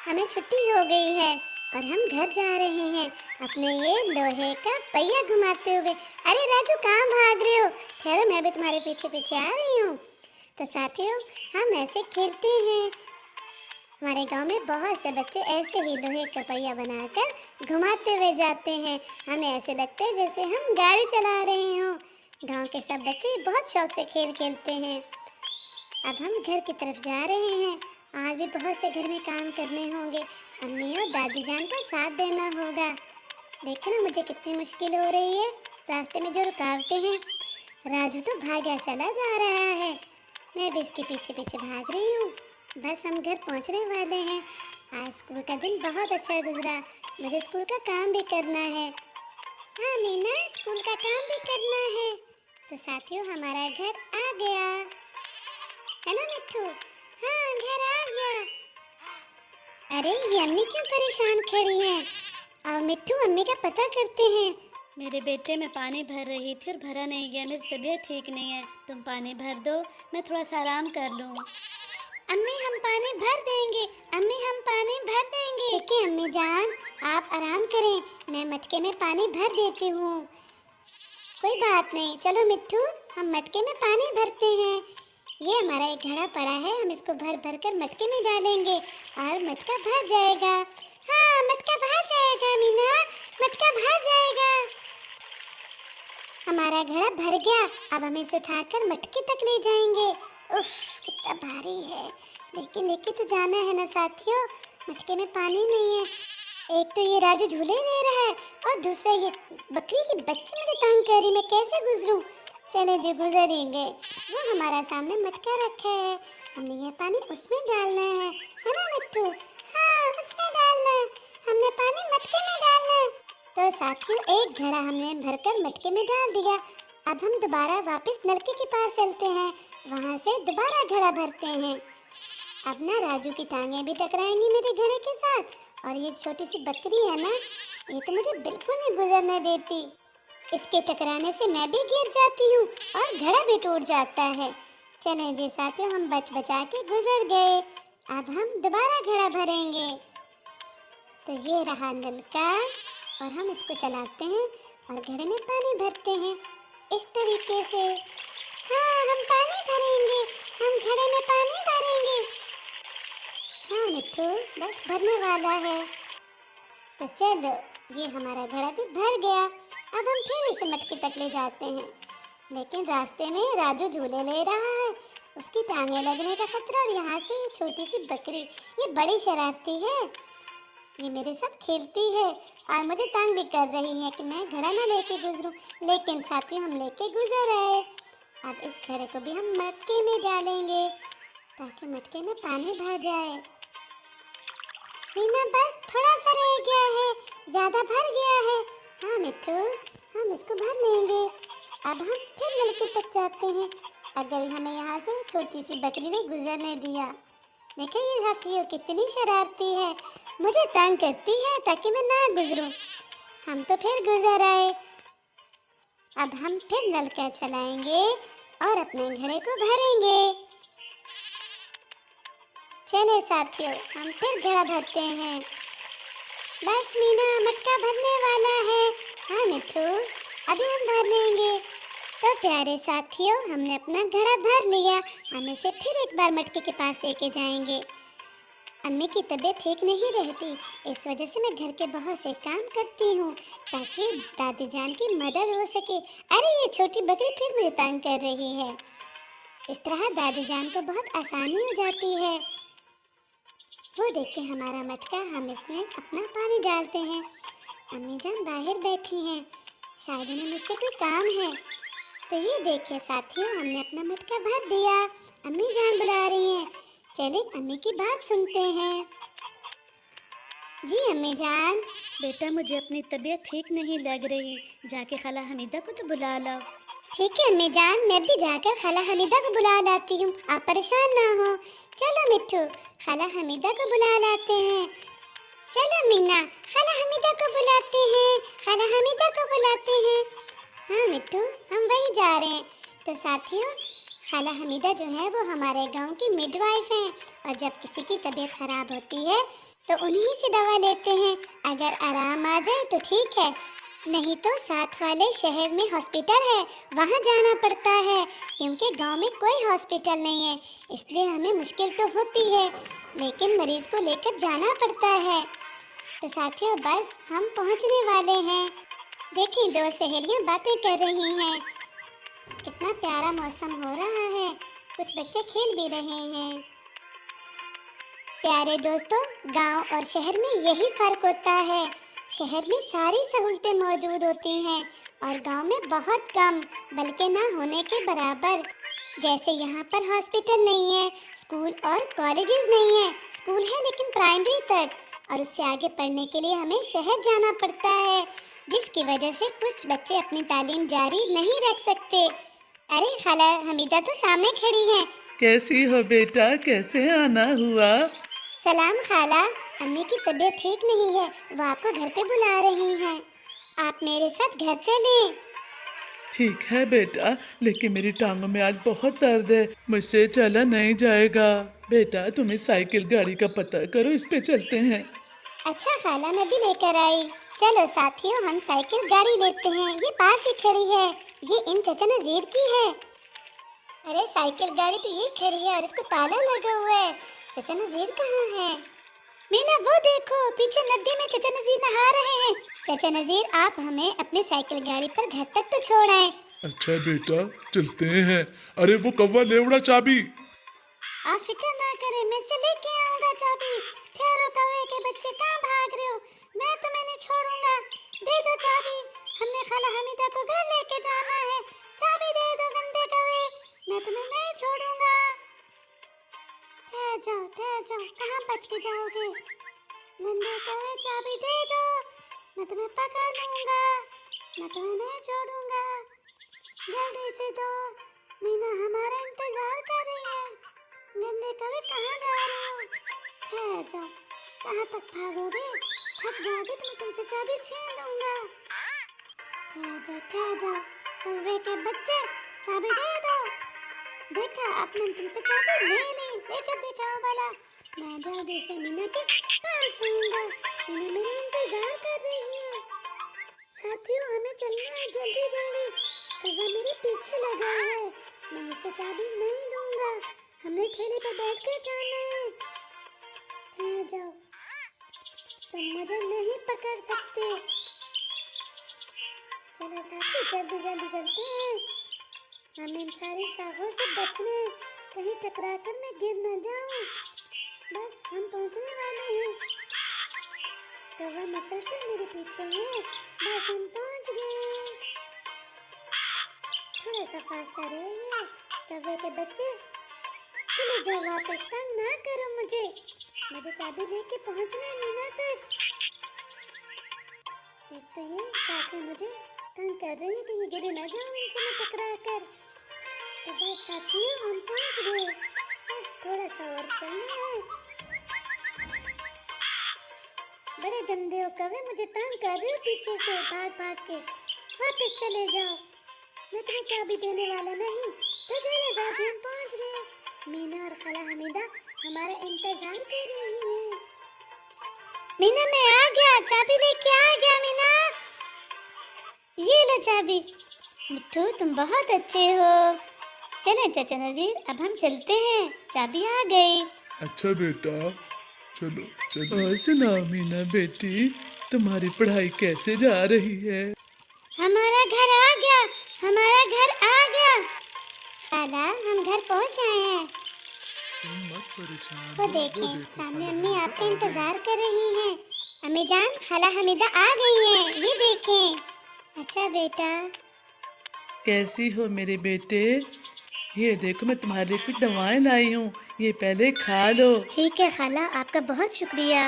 हमें छुट्टी हो गई है और हम घर जा रहे हैं अपने ये लोहे का पहिया घुमाते हुए। अरे राजू, कहाँ भाग रहे हो? ठहरो, मैं भी तुम्हारे पीछे पीछे आ रही हूँ। तो साथियों, हम ऐसे खेलते हैं। हमारे गांव में बहुत से बच्चे ऐसे ही लोहे का पहिया बनाकर घुमाते हुए जाते हैं। हमें ऐसे लगता है जैसे हम गाड़ी चला रहे हों। गांव के सब बच्चे बहुत शौक से खेल खेलते हैं। अब हम घर की तरफ जा रहे हैं। आज भी बहुत से घर में काम करने होंगे। अम्मी और दादी जान का साथ देना होगा। देखो ना, मुझे कितनी मुश्किल हो रही है। रास्ते में जो रुकावटें हैं। राजू तो भागा चला जा रहा है, मैं भी इसके पीछे पीछे भाग रही हूँ। बस हम घर पहुँचने वाले हैं। आज स्कूल का दिन बहुत अच्छा गुजरा। मुझे स्कूल का काम भी करना है। हाँ मीना, स्कूल का काम भी करना है। तो साथियों, हमारा घर आ गया है ना मिट्टू? हाँ, घर आ गया। अरे ये अम्मी क्यों परेशान खड़ी हैं? और मिट्टू, अम्मी का पता करते हैं। मेरे बेटे में पानी भर रही थी और भरा नहीं गया। मेरी तबीयत ठीक नहीं है, तुम पानी भर दो, मैं थोड़ा सा आराम कर लूँ। अम्मी हम पानी भर देंगे। अम्मी हम पानी भर देंगे। ठीक है अम्मी जान, आप आराम करें, मैं मटके में पानी भर देती हूँ। कोई बात नहीं, चलो मिट्टू, हम मटके में पानी भरते हैं। ये हमारा एक घड़ा पड़ा है, हम इसको भर भर कर मटके में डालेंगे और मटका भर जाएगा। हाँ, मटका भर जाएगा मीना, मटका भर जाएगा। हमारा घड़ा भर गया। अब हम इसे उठाकर मटके तक ले जाएंगे। उफ, कितना भारी है, लेकिन लेके तो जाना है ना साथियों। मटके में पानी नहीं है। एक तो ये राजू झूले ले रहा है और दूसरा ये बकरी की बच्ची मुझे तंग कर रही। मैं कैसे गुजरूं? चले जी, गुजरेंगे। वो हमारा सामने मटका रखा है, हमने ये पानी उसमें डालना है ना मिट्टू? हाँ, उसमें डालना है। हमने पानी मटके में डालना है। तो साथियों, एक घड़ा हमने भरकर मटके में डाल दिया। अब हम दोबारा वापस नलके के पास चलते हैं, वहाँ से दोबारा घड़ा भरते हैं। अब ना राजू की टांगें भी टकराएंगी मेरे घड़े के साथ, और ये छोटी सी बकरी है ना, ये तो मुझे बिल्कुल नहीं गुजरने देती। इसके टकराने से मैं भी गिर जाती हूँ और घड़ा भी टूट जाता है। चलें जी साथियों, हम बच बचा के गुजर गए। अब हम दोबारा घड़ा भरेंगे। तो ये रहा नलका और हम इसको चलाते हैं और घड़े में पानी भरते हैं इस तरीके से। हाँ, हम पानी भरेंगे, हम घड़े में पानी भरेंगे। हाँ मिट्टू, बस भरने वाला है। तो चलो, ये हमारा घड़ा भी भर गया। अब हम फिर इसे मटके तक ले जाते हैं, लेकिन रास्ते में राजू झूले ले रहा है, उसकी टांगें लगने का खतरा। और यहाँ से ये छोटी सी बकरी, ये बड़ी शरारती है, ये मेरे साथ खेलती है और मुझे तंग भी कर रही है कि मैं घड़ा ना लेके गुजरूं। लेकिन साथियों, हम लेके गुजर आए। अब इस घड़े को भी हम मटके में डालेंगे ताकि मटके में पानी भर जाए। मीना, बस थोड़ा सा रह गया है, ज़्यादा भर गया है। हाँ मिट्टू, हम इसको भर लेंगे। अब हम फिर नलके तक जाते हैं। अगर हमें यहाँ से छोटी सी बकरी ने गुजरने दिया। देखिए ये हकीयो कितनी शरारती है, मुझे तंग करती है ताकि मैं ना गुजरूं। हम तो फिर गुजर आए। अब हम फिर नलका चलाएंगे और अपने घड़े को भरेंगे। चले साथियों, हम फिर घड़ा भरते हैं। बस मीना, मटका भरने वाला है। हाँ मिट्टू, अभी हम भर लेंगे। तो प्यारे साथियों, हमने अपना घड़ा भर लिया। हम इसे फिर एक बार मटके के पास लेके जाएंगे। अम्मी की तबीयत ठीक नहीं रहती, इस वजह से मैं घर के बहुत से काम करती हूँ ताकि दादी जान की मदद हो सके। अरे ये छोटी बकरी फिर मुझे तंग कर रही है। इस तरह दादी जान को बहुत आसानी हो जाती है। वो देखिए हमारा मटका, हम इसमें अपना पानी डालते हैं। अम्मी जान बाहर बैठी हैं, शायद उन्हें मुझसे कोई काम है। तो ये देखिए साथियों, हमने अपना मटका भर दिया। अम्मी जान बुला रही हैं, चलिए अम्मी की बात सुनते हैं। जी अम्मी जान। बेटा, मुझे अपनी तबीयत ठीक नहीं लग रही, जाके खाला हमीदा को तो बुला लाओ। ठीक है अम्मी जान, मैं भी जाकर खाला हमीदा को बुला लाती हूँ, आप परेशान ना हो। चलो मिट्टू, खाला हमीदा को बुला लाते हैं। चलो मीना, खाला हमीदा को बुलाते हैं, खाला हमीदा को बुलाते हैं। हाँ मिट्टू, हम वहीं जा रहे हैं। तो साथियों, खाला हमीदा जो है वो हमारे गांव की मिडवाइफ हैं, और जब किसी की तबीयत खराब होती है तो उन्हीं से दवा लेते हैं। अगर आराम आ जाए तो ठीक है, नहीं तो साथ वाले शहर में हॉस्पिटल है, वहाँ जाना पड़ता है, क्योंकि गांव में कोई हॉस्पिटल नहीं है। इसलिए हमें मुश्किल तो होती है, लेकिन मरीज को लेकर जाना पड़ता है। तो साथियों, बस हम पहुँचने वाले हैं। देखिए, दो सहेलियाँ बातें कर रही हैं। कितना प्यारा मौसम हो रहा है, कुछ बच्चे खेल भी रहे हैं। प्यारे दोस्तों, गांव और शहर में यही फर्क होता है। शहर में सारी सहूलतें मौजूद होती हैं और गांव में बहुत कम, बल्कि ना होने के बराबर। जैसे यहाँ पर हॉस्पिटल नहीं है, स्कूल और कॉलेजेस नहीं है। स्कूल है लेकिन प्राइमरी तक, और उससे आगे पढ़ने के लिए हमें शहर जाना पड़ता है, जिसकी वजह से कुछ बच्चे अपनी तालीम जारी नहीं रख सकते। अरे खाला हमीदा तो सामने खड़ी हैं। कैसी हो बेटा, कैसे आना हुआ? सलाम खाला, अम्मी की तबीयत ठीक नहीं है, वो आपको घर पे बुला रही हैं। आप मेरे साथ घर चलें। ठीक है बेटा, लेकिन मेरी टांगों में आज बहुत दर्द है, मुझसे चला नहीं जाएगा। बेटा तुम्हें साइकिल गाड़ी का पता करो, इस पे चलते हैं। अच्छा खाला, मैं भी लेकर आई। चलो साथियों, हम साइकिल गाड़ी लेते हैं, ये पास ही खड़ी है, ये इन चचा नजीर की है। अरे साइकिल गाड़ी तो ये खड़ी है और इसको ताला लगा हुआ है। चचा नजीर कहाँ है? मीना वो देखो, पीछे नदी में चचा नजीर नहा रहे हैं। चचा नजीर, आप हमें अपनी साइकिल गाड़ी पर घर तक तो छोड़ आए। अच्छा बेटा, चलते हैं। अरे वो कौवा ले उड़ा चाबी। आप फिक्र ना करें, मैं से लेके आऊंगा चाबी। ठहरो कौवे के बच्चे, कहाँ भाग रहे हो? मैं तुम्हें नहीं छोड़ूंगा। दे दो चाबी, हमने खाला हमीदा को घर लेके जाना है। चाबी दे दो गंदे कौवे, मैं तुम्हें नहीं छोड़ूंगा। ठहर जाओ, कहाँ बच के जाओगे? गंदे कौवे, चाबी दे दो, मैं तुम्हें पकड़ लूंगा, मैं तुम्हें नहीं छोड़ूंगा। जल्दी से दो, मीना हमारा इंतजार कर रही है। गंदे कौवे कहाँ जा रहे हो? ठहर जाओ, कहाँ तक भागोगे? थक जाओगे तो मैं तुमसे चाबी छीन लूंगा। ठहर जाओ, कौवे के बच्चे, चाबी दे दो। देखा, आपने तुमसे चाबी ले ली, लेकर दिखाओ भला। मैं जल्दी से मीना के पास जाऊंगा, मीना मेरा इंतजार कर रही है। साथियों, हमें चलना है जल्दी जल्दी, कौवा मेरे पीछे लगा है। मैं इसे चाबी नहीं दूंगा, हमने ठेले पर बैठ कर जाना है। ठहर जाओ, तुम मुझे नहीं पकड़ सकते। चलो साथी, जल्दी जल्दी चलते हैं। हमें इन सारी शाखों से बचना है, कहीं टकरा कर मैं गिर न जाऊं। बस हम पहुंचने वाले हैं। कौवा मुसलसल मेरे पीछे है, बस हम पहुंच गए। थोड़ा सा फास्ट रह गया। कौवे के बच्चे, चले जाओ वापस, तंग ना करो मुझे चाबी लेके पहुंचना है मीना तक। एक तो ये शाखें मुझे तंग कर रही है, कहीं गिर ना जाऊं इनसे मैं टकरा कर। तो बस साथियों, हम पहुंच गए, बस थोड़ा सा और चलना है। बड़े गंदे हो कौवे, मुझे तंग कर रहे हो पीछे से, भाग भाग के वापस चले जाओ। मैं तुम्हें चाबी देने वाला नहीं। तो चलो साथी, हम पहुंच गए। मीना और खाला हमीदा हमारा इंतजार कर रही है। मीना, मैं आ गया, चाबी लेके आ गया। मीना, ये लो चाबी। मिट्ठू, तुम बहुत अच्छे हो। चले चाचा नजीर, अब हम चलते हैं, चाबी आ गई। अच्छा बेटा, चलो चलो। और सुना मीना बेटी, तुम्हारी पढ़ाई कैसे जा रही है? हमारा घर आ गया, हमारा घर आ गया। खाला, हम घर पहुंच आए हैं। तुम मत परेशान वो हो, देखें, देखो सामने खाला अम्मी हमीदा आपका आ गई। इंतजार कर रही हैं। अम्मी जान, खाला हमीदा आ गई हैं, ये देखें। अच्छा बेटा। कैसी हो मेरे बेटे? ये देखो, मैं तुम्हारे लिए कुछ दवाएं लाई हूँ, ये पहले खा लो। ठीक है खाला, आपका बहुत शुक्रिया।